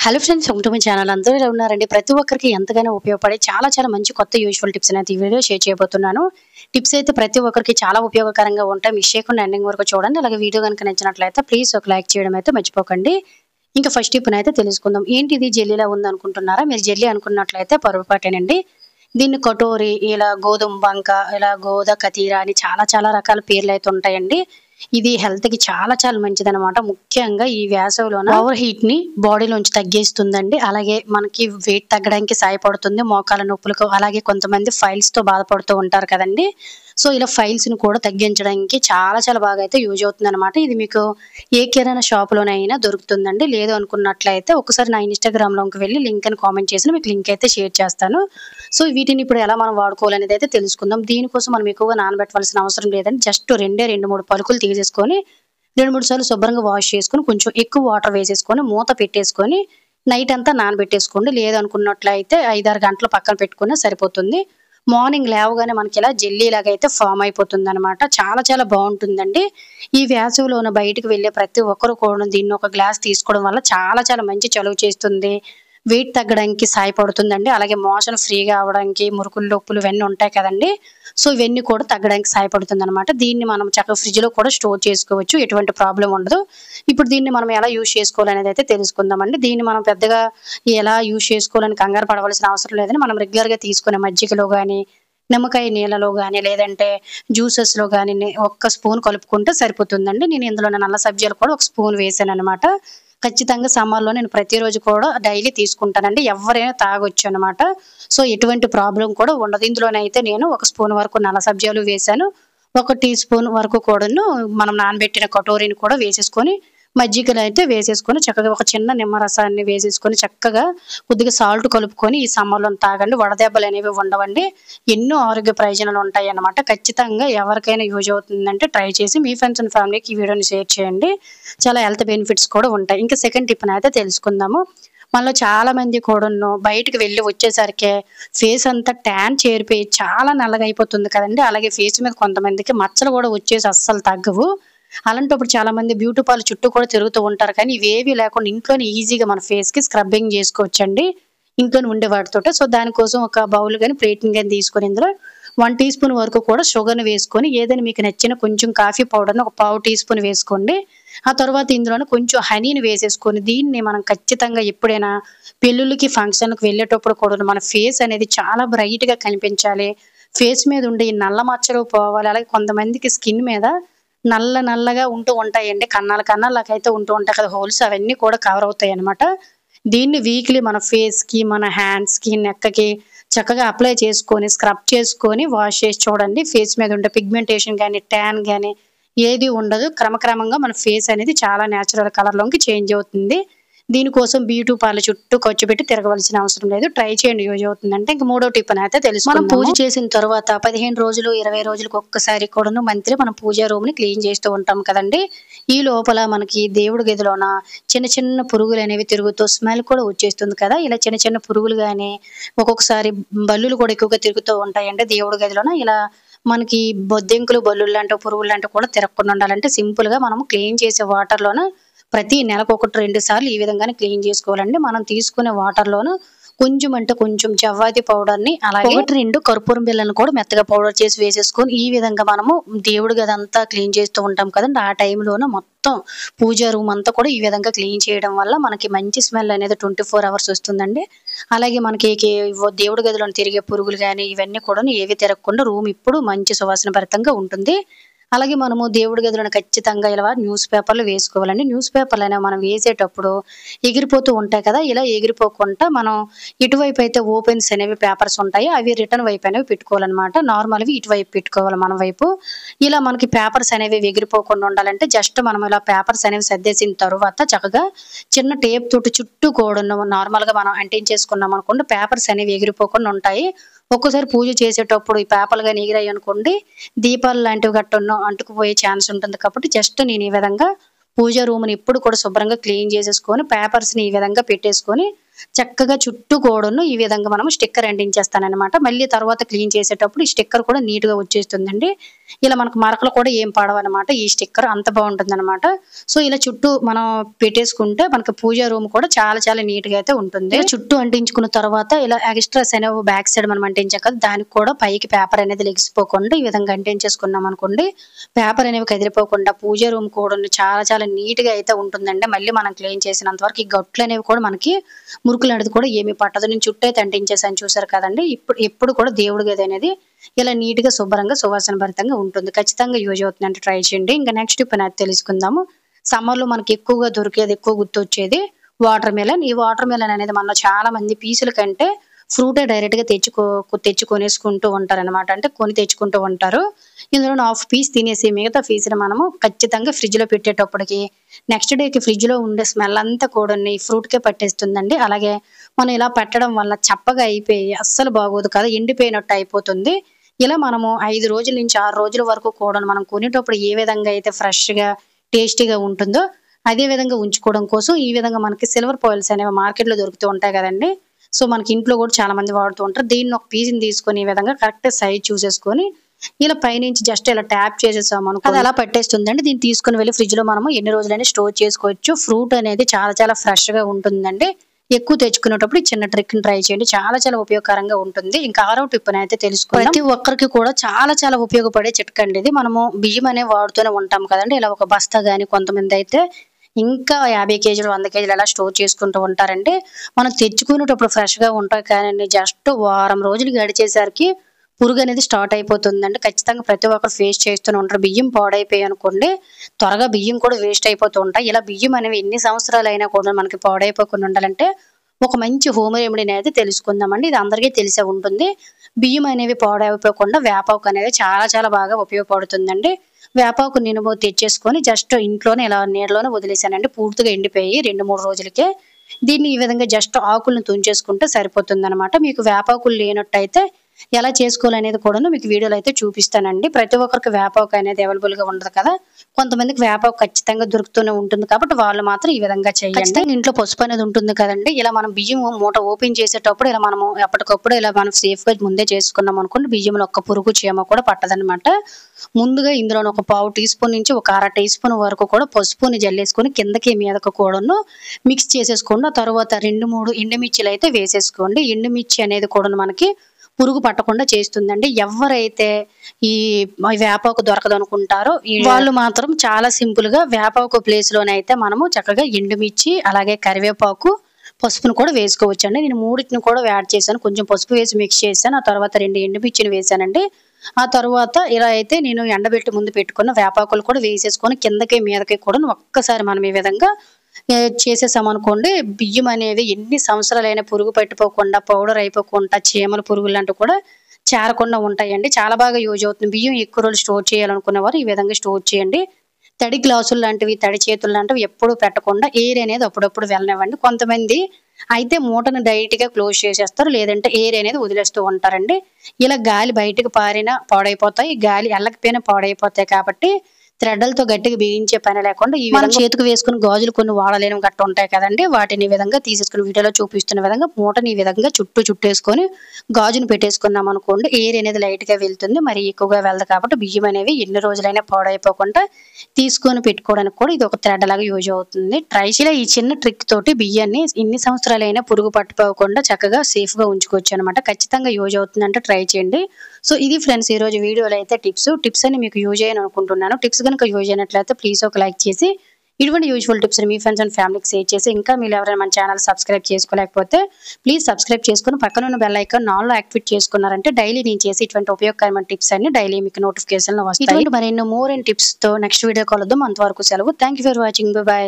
Hello friends, welcome to my channel. అందరూ ఎలా ఉన్నారండి? ప్రతి ఒక్కరికి ఎంతగానో ఉపయోగపడే చాలా మంచి కొత్త యూజువల్ టిప్స్ అయితే ఈ వీడియో షేర్ చేయబోతున్నాను. టిప్స్ అయితే ప్రతి ఒక్కరికి చాలా ఉపయోగకరంగా ఉంటాయి. మిస్ చేయకుండా ఎండింగ్ వరకు చూడండి. అలాగే వీడియో కనుక నచ్చినట్లయితే ప్లీజ్ ఒక లైక్ చేయడం అయితే మర్చిపోకండి. ఇంకా ఫస్ట్ టిప్ అయితే తెలుసుకుందాం. ఏంటి ఇది జెల్లీలా ఉంది అనుకుంటున్నారా? మీరు జెల్లీ అనుకున్నట్లయితే పొరపాటేనండి. దీన్ని కటోరి, ఇలా గోధుమ బంక, ఇలా గోద కతీరా అని చాలా రకాల పేర్లు అయితే ఉంటాయండి. ఇది హెల్త్ కి చాలా మంచిదన్నమాట. ముఖ్యంగా ఈ వేసవిలోన ఓవర్ హీట్ ని బాడీలోంచి తగ్గిస్తుందండి. అలాగే మనకి వెయిట్ తగ్గడానికి సహాయపడుతుంది. మోకాల నొప్పులకు, అలాగే కొంతమంది ఫైల్స్ తో బాధపడుతూ ఉంటారు కదండి. సో ఇలా ఫైల్స్ ని కూడా తగ్గించడానికి చాలా బాగా అయితే యూజ్ అవుతుంది అనమాట. ఇది మీకు ఏ కిరాణా షాప్ లోనైనా దొరుకుతుందండి. లేదు అనుకున్నట్లయితే ఒకసారి నా ఇన్స్టాగ్రామ్ లోకి వెళ్ళి లింక్ అని కామెంట్ చేసి మీకు లింక్ అయితే షేర్ చేస్తాను. సో వీటిని ఇప్పుడు ఎలా మనం వాడుకోవాలనేది అయితే తెలుసుకుందాం. దీనికోసం మనం ఎక్కువగా నానబెట్టవలసిన అవసరం లేదండి. జస్ట్ 2-3 పలుకులు తీసేసుకొని 2-3 సార్లు శుభ్రంగా వాష్ చేసుకొని కొంచెం ఎక్కువ వాటర్ వేసేసుకొని మూత పెట్టేసుకొని నైట్ అంతా నానబెట్టేసుకోండి. లేదు అనుకున్నట్లయితే 5-6 గంటలు పక్కన పెట్టుకున్నా సరిపోతుంది. మార్నింగ్ లేవగానే మనకి ఇలా జెల్లీ లాగా అయితే ఫామ్ అయిపోతుంది అనమాట. చాలా బాగుంటుందండి. ఈ వేసవిలోన బయటకు వెళ్ళే ప్రతి ఒక్కరు కూడా దీన్ని ఒక గ్లాస్ తీసుకోవడం వల్ల చాలా మంచి చలువ చేస్తుంది. వెయిట్ తగ్గడానికి సహాయపడుతుందండి. అలాగే మోషన్ ఫ్రీగా అవడానికి, మురుకులు నొప్పులు ఇవన్నీ ఉంటాయి కదండి. సో ఇవన్నీ కూడా తగ్గడానికి సహాయపడుతుంది అనమాట. దీన్ని మనం చక్కగా ఫ్రిడ్జ్ లో కూడా స్టోర్ చేసుకోవచ్చు. ఎటువంటి ప్రాబ్లం ఉండదు. ఇప్పుడు దీన్ని మనం ఎలా యూజ్ చేసుకోవాలనేది అయితే తెలుసుకుందామండి. దీన్ని మనం పెద్దగా ఎలా యూజ్ చేసుకోవాలని కంగారు పడవలసిన అవసరం లేదని మనం రెగ్యులర్ గా తీసుకునే మజ్జిగలో గానీ, నిమ్మకాయ నీళ్ళలో గానీ, లేదంటే జ్యూసెస్ లో గానీ ఒక్క స్పూన్ కలుపుకుంటే సరిపోతుందండి. నేను ఇందులో నల్ల సబ్జీలు కూడా ఒక స్పూన్ వేసాను అనమాట. ఖచ్చితంగా సమ్మర్లో నేను ప్రతిరోజు కూడా డైలీ తీసుకుంటానండి. ఎవరైనా తాగొచ్చు అనమాట. సో ఎటువంటి ప్రాబ్లం కూడా ఉండదు. ఇందులోనైతే నేను ఒక స్పూన్ వరకు నల్ల సబ్జీలు వేసాను. 1 టీ స్పూన్ వరకు కూడాను మనం నానబెట్టిన కటోరీని కూడా వేసేసుకొని, మజ్జిగలో అయితే వేసేసుకొని చక్కగా ఒక చిన్న నిమ్మరసాన్ని వేసేసుకొని చక్కగా కొద్దిగా సాల్ట్ కలుపుకొని ఈ సమ్మర్లో తాగండి. వడదెబ్బలు అనేవి ఉండవండి. ఎన్నో ఆరోగ్య ప్రయోజనాలు ఉంటాయి అన్నమాట. ఖచ్చితంగా ఎవరికైనా యూజ్ అవుతుందంటే ట్రై చేసి మీ ఫ్రెండ్స్ అండ్ ఫ్యామిలీకి ఈ వీడియోని షేర్ చేయండి. చాలా హెల్త్ బెనిఫిట్స్ కూడా ఉంటాయి. ఇంకా సెకండ్ టిప్ అయితే తెలుసుకుందాము. మనలో చాలా మంది కూడాను బయటకు వెళ్ళి వచ్చేసరికి ఫేస్ అంతా ట్యాన్ చేరిపోయి చాలా నల్లగా అయిపోతుంది కదండి. అలాగే ఫేస్ మీద కొంతమందికి మచ్చలు కూడా వచ్చేసి అస్సలు తగ్గవు. అలాంటప్పుడు చాలా మంది బ్యూటీ పార్లర్ చుట్టూ కూడా తిరుగుతూ ఉంటారు. కానీ ఇవేవి లేకుండా ఇంట్లోనే ఈజీగా మన ఫేస్ కి స్క్రబ్బింగ్ చేసుకోవచ్చండి. ఇంట్లోనే ఉండే వాటితోటే. సో దానికోసం ఒక బౌల్ కానీ ప్లేటింగ్ కానీ తీసుకొని ఇందులో 1 టీ స్పూన్ వరకు కూడా షుగర్ని వేసుకొని, ఏదైనా మీకు నచ్చిన కొంచెం కాఫీ పౌడర్ని ఒక 1/2 టీ స్పూన్ వేసుకోండి. ఆ తర్వాత ఇందులోనే కొంచెం హనీని వేసేసుకొని దీన్ని మనం ఖచ్చితంగా ఎప్పుడైనా పెళ్ళిళ్ళకి ఫంక్షన్కి వెళ్ళేటప్పుడు కూడా మన ఫేస్ అనేది చాలా బ్రైట్ గా కనిపించాలి. ఫేస్ మీద ఉండే ఈ నల్ల మచ్చలు పోవాలి. అలాగే కొంతమందికి స్కిన్ మీద నల్లగా ఉంటూ ఉంటాయండి. కన్నాలకైతే ఉంటూ ఉంటాయి కదా హోల్స్, అవన్నీ కూడా కవర్ అవుతాయి అనమాట. దీన్ని వీక్లీ మన ఫేస్ కి, మన హ్యాండ్స్ కి, నెక్ కి చక్కగా అప్లై చేసుకొని స్క్రబ్ చేసుకొని వాష్ చేసి చూడండి. ఫేస్ మీద ఉండే పిగ్మెంటేషన్ కానీ, ట్యాన్ కానీ ఏది ఉండదు. క్రమక్రమంగా మన ఫేస్ అనేది చాలా న్యాచురల్ కలర్ లోకి చేంజ్ అవుతుంది. దీనికోసం బ్యూటీ పార్లర్ చుట్టూ ఖర్చు పెట్టి తిరగవలసిన అవసరం లేదు. ట్రై చేయండి, యూజ్ అవుతుందంటే. ఇంకా మూడో టిప్ అయితే తెలుసు. మనం పూజ చేసిన తర్వాత 15 రోజులు 20 రోజులకు ఒక్కసారి కూడాను మంత్లీ మనం పూజా రూమ్ ని క్లీన్ చేస్తూ ఉంటాం కదండి. ఈ లోపల మనకి దేవుడి గదిలోన చిన్న పురుగులు అనేవి తిరుగుతూ స్మెల్ కూడా వచ్చేస్తుంది కదా. ఇలా చిన్న పురుగులు కానీ, ఒక్కొక్కసారి బల్లులు కూడా ఎక్కువగా తిరుగుతూ ఉంటాయండి దేవుడి గదిలోన. ఇలా మనకి బొద్దింకులు, బల్లులు లాంటి పురుగులు లాంటివి కూడా తిరగకుండా ఉండాలంటే సింపుల్ గా మనం క్లీన్ చేసే వాటర్ లోన ప్రతి నెలకు 1-2 సార్లు ఈ విధంగానే క్లీన్ చేసుకోవాలండి. మనం తీసుకునే వాటర్ లోను కొంచెం జవ్వాది పౌడర్ ని, అలాగే 1-2 కర్పూరం బిళ్ళను కూడా మెత్తగా పౌడర్ చేసి వేసేసుకొని ఈ విధంగా మనము దేవుడి గదంతా క్లీన్ చేస్తూ ఉంటాం కదండి. ఆ టైంలోన మొత్తం పూజా రూమ్ అంతా కూడా ఈ విధంగా క్లీన్ చేయడం వల్ల మనకి మంచి స్మెల్ అనేది 24 అవర్స్ వస్తుందండి. అలాగే మనకి దేవుడి గదిలో తిరిగే పురుగులు కానీ ఇవన్నీ కూడా ఏవి తిరగకుండా రూమ్ ఇప్పుడు మంచి సువాసన భరితంగా ఉంటుంది. అలాగే మనము దేవుడి గదిలోనే ఖచ్చితంగా ఇలా న్యూస్ పేపర్లు వేసుకోవాలండి. న్యూస్ పేపర్లు అనేవి మనం వేసేటప్పుడు ఎగిరిపోతూ ఉంటాయి కదా. ఇలా ఎగిరిపోకుండా మనం ఇటువైపు అయితే ఓపెన్స్ అనేవి పేపర్స్ ఉంటాయి, అవి రిటర్న్ వైపు అనేవి పెట్టుకోవాలన్నమాట. నార్మల్వి ఇటువైపు పెట్టుకోవాలి మన వైపు. ఇలా మనకి పేపర్స్ అనేవి ఎగిరిపోకుండా ఉండాలంటే జస్ట్ మనం ఇలా పేపర్స్ అనేవి సర్దేసిన తర్వాత చక్కగా చిన్న టేప్ తోటి చుట్టూ కూడా నార్మల్ గా మనం అంటించేసుకున్నాం అనుకోండి, పేపర్స్ అనేవి ఎగిరిపోకుండా ఉంటాయి. ఒక్కోసారి పూజ చేసేటప్పుడు ఈ పేపర్లు కానీ ఎగిరాయి అనుకోండి, దీపాలు లాంటివి గట్టా అంటుకుపోయే ఛాన్స్ ఉంటుంది. కాబట్టి జస్ట్ నేను ఈ విధంగా పూజా రూమ్ని ఎప్పుడు కూడా శుభ్రంగా క్లీన్ చేసేసుకొని పేపర్స్ని ఈ విధంగా పెట్టేసుకొని చక్కగా చుట్టూ కూడాను ఈ విధంగా మనం స్టిక్కర్ అంటించేస్తానన్నమాట. మళ్ళీ తర్వాత క్లీన్ చేసేటప్పుడు ఈ స్టిక్కర్ కూడా నీట్‌గా వచ్చేస్తుందండి. ఇలా మనకు మరకలు కూడా ఏం పడవన్నమాట. ఈ స్టిక్కర్ అంత బావుంటుందన్నమాట. సో, ఇలా చుట్టూ మనం పెట్టేసుకుంటే మనకు పూజా రూమ్ కూడా చాలా చాలా నీట్‌గా అయితే ఉంటుంది. చుట్టూ అంటించుకున్న తర్వాత ఇలా ఎక్స్‌ట్రాస్ అనేవి బ్యాక్ సైడ్ మనం అంటించాం కదా! దానికి కూడా పైకి పేపర్ అనేది లెగిసిపోకుండా ఈ విధంగా అంటించేసుకున్నాం అనుకోండి. పేపర్ అనేవి కదిలిపోకుండా పూజా రూమ్ కూడా చాలా చాలా నీట్‌గా అయితే ఉంటుందండి. మళ్ళీ మనం క్లీన్ చేసినంత వరకు ఈ గట్లనేవి కూడా మనకి మురుకులనేది కూడా ఏమీ పట్టదు. నేను చుట్టూ అయితే అంటించేసాను చూసారు కదండీ! ఎప్పుడు కూడా దేవుడి గది అనేది ఇలా నీట్‌గా శుభ్రంగా సువాసన భరితంగా ఉంటుంది. ఖచ్చితంగా యూజ్ అవుతుందంటే ట్రై చేయండి. ఇంకా నెక్స్ట్ టిప్ అనేది తెలుసుకుందాము. సమ్మర్‌లో మనకి ఎక్కువగా దొరికేది, ఎక్కువ గుర్తొచ్చేది వాటర్ మెలన్. ఈ వాటర్ మెలన్ అనేది మనలో చాలా మంది పీసుల కంటే ఫ్రూటే డైరెక్ట్‌గా తెచ్చుకొనేసుకుంటూ ఉంటారనమాట. అంటే కొని తెచ్చుకుంటూ ఉంటారు. ఇందులో హాఫ్ పీస్ తినేసి మిగతా పీస్‌ని మనము ఖచ్చితంగా ఫ్రిడ్జ్‌లో పెట్టేటప్పటికి నెక్స్ట్ డేకి ఫ్రిడ్జ్‌లో ఉండే స్మెల్ అంతా కూడాని ఈ ఫ్రూట్‌కే పట్టేస్తుందండి. అలాగే మనం ఇలా పెట్టడం వల్ల చప్పగా అయిపోయి అస్సలు బాగోదు కదా! ఎండిపోయినట్టు అయిపోతుంది. ఇలా మనము 5 రోజుల నుంచి 6 రోజుల వరకు కూడాను మనం కొనేటప్పుడు ఏ విధంగా అయితే ఫ్రెష్‌గా, టేస్టీగా ఉంటుందో అదే విధంగా ఉంచుకోవడం కోసం ఈ విధంగా మనకి సిల్వర్ ఫాయిల్స్ అనేవి మార్కెట్‌లో దొరుకుతూ ఉంటాయి కదండీ! సో, మనకి ఇంట్లో కూడా చాలా మంది వాడుతూ ఉంటారు. దీన్ని ఒక పీస్‌ని తీసుకొని ఈ విధంగా కరెక్ట్ సైజ్ చూసేసుకొని ఇలా పైనుంచి జస్ట్ ఇలా ట్యాప్ చేసేసామనుకో అది అలా పట్టేస్తుందండి. దీన్ని తీసుకొని వెళ్లి ఫ్రిడ్జ్‌లో మనము ఎన్ని రోజులైనా స్టోర్ చేసుకోవచ్చు. ఫ్రూట్ అనేది చాలా చాలా ఫ్రెష్‌గా ఉంటుందండి. ఎక్కువ తెచ్చుకునేటప్పుడు ఈ చిన్న ట్రిక్‌ని ట్రై చేయండి. చాలా చాలా ఉపయోగకరంగా ఉంటుంది. ఇంకా 6వ టిప్పునైతే తెలుసుకుందాం. ప్రతి ఒక్కరికి కూడా చాలా చాలా ఉపయోగపడే చిట్కండి ఇది. మనము బియ్యం అనేవి వాడుతూనే ఉంటాం కదండీ! ఇలా ఒక బస్తా గాని కొంతమందయితే ఇంకా 50 కేజీలు, 100 కేజీలు అలా స్టోర్ చేసుకుంటూ ఉంటారండి. మనం తెచ్చుకునేటప్పుడు ఫ్రెష్‌గా ఉంటాయి కానండి జస్ట్ వారం రోజులు గడిచేసరికి పురుగనేది స్టార్ట్ అయిపోతుందండి. ఖచ్చితంగా ప్రతి ఒక్కరు ఫేస్ చేస్తూనే ఉంటారు. బియ్యం పాడైపోయాయనుకోండి, త్వరగా బియ్యం కూడా వేస్ట్ అయిపోతూ ఉంటాయి. ఇలా బియ్యం అనేవి ఎన్ని సంవత్సరాలైనా కూడా మనకి పాడైపోకుండా ఉండాలంటే, ఒక మంచి హోమ్ రెమెడీని అయితే తెలుసుకుందామండి. ఇది అందరికీ తెలిసే ఉంటుంది. బియ్యం అనేవి పాడైపోకుండా వేపాకు అనేది చాలా చాలా బాగా ఉపయోగపడుతుందండి. వేపాకు నేను తెచ్చేసుకొని జస్ట్ ఇంట్లోనే ఇలా నీడలోనే వదిలేసానండి. పూర్తిగా ఎండిపోయి 2, 3 రోజులకే. దీన్ని ఈ విధంగా జస్ట్ ఆకులను తుంచేసుకుంటే సరిపోతుందనమాట. మీకు వేపాకులు లేనట్టయితే ఎలా చేసుకోవాలనేది కూడాను మీకు వీడియోలో అయితే చూపిస్తానండి. ప్రతి ఒక్కరికి వేపాకు అనేది అవైలబుల్‌గా ఉండదు కదా! కొంతమందికి వేపాకు ఖచ్చితంగా దొరుకుతూనే ఉంటుంది కాబట్టి వాళ్ళు మాత్రం ఈ విధంగా చేయండి. ఖచ్చితంగా ఇంట్లో పసుపు అనేది ఉంటుంది కదండీ! ఇలా మనం బియ్యం మూట ఓపెన్ చేసేటప్పుడు ఇలా మనము ఎప్పటికప్పుడు ఇలా మనం సేఫ్‌గా ముందే చేసుకున్నాం అనుకోండి బియ్యంలో ఒక్క పురుగు, చీమ కూడా పట్టదనమాట. ముందుగా ఇందులోని ఒక పావు టీ స్పూన్ నుంచి ఒక అర టీ స్పూన్ వరకు కూడా పసుపుని జల్లేసుకొని కిందకి మీదకి కూడాను మిక్స్ చేసేసుకోండి. ఆ తర్వాత 2, 3 ఎండుమిర్చిలైతే వేసేసుకోండి. ఎండుమిర్చి అనేది కూడాను మనకి పురుగు పట్టకుండా చేస్తుందండి. ఎవరైతే ఈ వేపాకు దొరకదనుకుంటారో వాళ్ళు మాత్రం చాలా సింపుల్‌గా వేపాకు ప్లేస్‌లోనైతే మనము చక్కగా ఎండుమిర్చి, అలాగే కరివేపాకు, పసుపును కూడా వేసుకోవచ్చండి. నేను మూడిటిని కూడా యాడ్ చేశాను. కొంచెం పసుపు వేసి మిక్స్ చేశాను. ఆ తర్వాత 2 ఎండుమిర్చిని వేశానండి. ఆ తరువాత ఇలా అయితే నేను ఎండబెట్టి ముందు పెట్టుకున్న వేపాకులు కూడా వేసేసుకొని కిందకి, మీదకి కూడాను ఒక్కసారి మనం ఈ విధంగా చేసేసామనుకోండి బియ్యం అనేవి ఎన్ని సంవత్సరాలైనా పురుగు పట్టిపోకుండా, పౌడర్ అయిపోకుండా, చీమల పురుగులాంటివి కూడా చేరకుండా ఉంటాయండి. చాలా బాగా యూజ్ అవుతుంది. బియ్యం ఎక్కువ రోజులు స్టోర్ చేయాలనుకునేవారు ఈ విధంగా స్టోర్ చేయండి. తడి గ్లాసులు లాంటివి, తడి చేతులు లాంటివి ఎప్పుడూ పెట్టకుండా ఎయిర్ అనేది అప్పుడప్పుడు వెళ్ళనివ్వండి. కొంతమంది అయితే మూటను డైరెక్ట్‌గా క్లోజ్ చేసేస్తారు. లేదంటే ఎయిర్ అనేది వదిలేస్తూ ఉంటారండి. ఇలా గాలి బయటకు పారినా పాడైపోతాయి. గాలి ఎల్లకపోయినా పాడైపోతాయి కాబట్టి థ్రెడ్‌లతో గట్టిగా బిగించే పని లేకుండా ఈ విధంగా చేతికి వేసుకుని గాజులు కొన్ని వాడలేనివి గట్టా ఉంటాయి కదండీ! వాటిని ఈ విధంగా తీసేసుకొని వీడియోలో చూపిస్తున్న విధంగా మూటని ఈ విధంగా చుట్టేసుకొని గాజును పెట్టేసుకున్నామనుకోండి ఎయిర్ అనేది లైట్‌గా వెళ్తుంది. మరి ఎక్కువగా వెళ్ళదు కాబట్టి బియ్యం అనేవి ఎన్ని రోజులైనా పాడైపోకుండా తీసుకొని పెట్టుకోవడానికి కూడా ఇది ఒక థ్రెడ్ లాగా యూజ్ అవుతుంది. ఇలా ఈ చిన్న ట్రిక్ తోటి బియ్యాన్ని ఎన్ని సంవత్సరాలైనా పురుగు పట్టుకోకుండా చక్కగా సేఫ్‌గా ఉంచుకోవచ్చనమాట. ఖచ్చితంగా యూజ్ అవుతుందంటే ట్రై చేయండి. సో, ఇది ఫ్రెండ్స్ ఈరోజు వీడియోలో అయితే టిప్స్ అన్ని మీకు యూజ్ అయ్యాయని అనుకుంటున్నాను. టిప్స్ గనుక యూజ్ అయినట్లయితే ప్లీజ్ ఒక లైక్ చేసి ఇటువంటి యూజ్‌ఫుల్ టిప్స్‌ని మీ ఫ్రెండ్స్ అండ్ ఫ్యామిలీకి షేర్ చేసి ఇంకా మీరు ఎవరైనా మన ఛానల్ సబ్స్క్రైబ్ చేసుకోలేకపోతే ప్లీజ్ సబ్స్క్రైబ్ చేసుకొని పక్కన ఉన్న బెల్ ఐకాన్ ఆల్‌లో యాక్టివేట్ చేసుకున్నారంటే డైలీ నేను చేసే ఇటువంటి ఉపయోగకరమైన టిప్స్ అన్ని డైలీ మీకు నోటిఫికేషన్‌లో వస్తాయి. ఇటువంటి మరెన్నో మోర్ అండ్ టిప్స్‌తో నెక్స్ట్ వీడియో కలుద్దాం. అంతవరకు సెలవు. Thank you for watching. By by.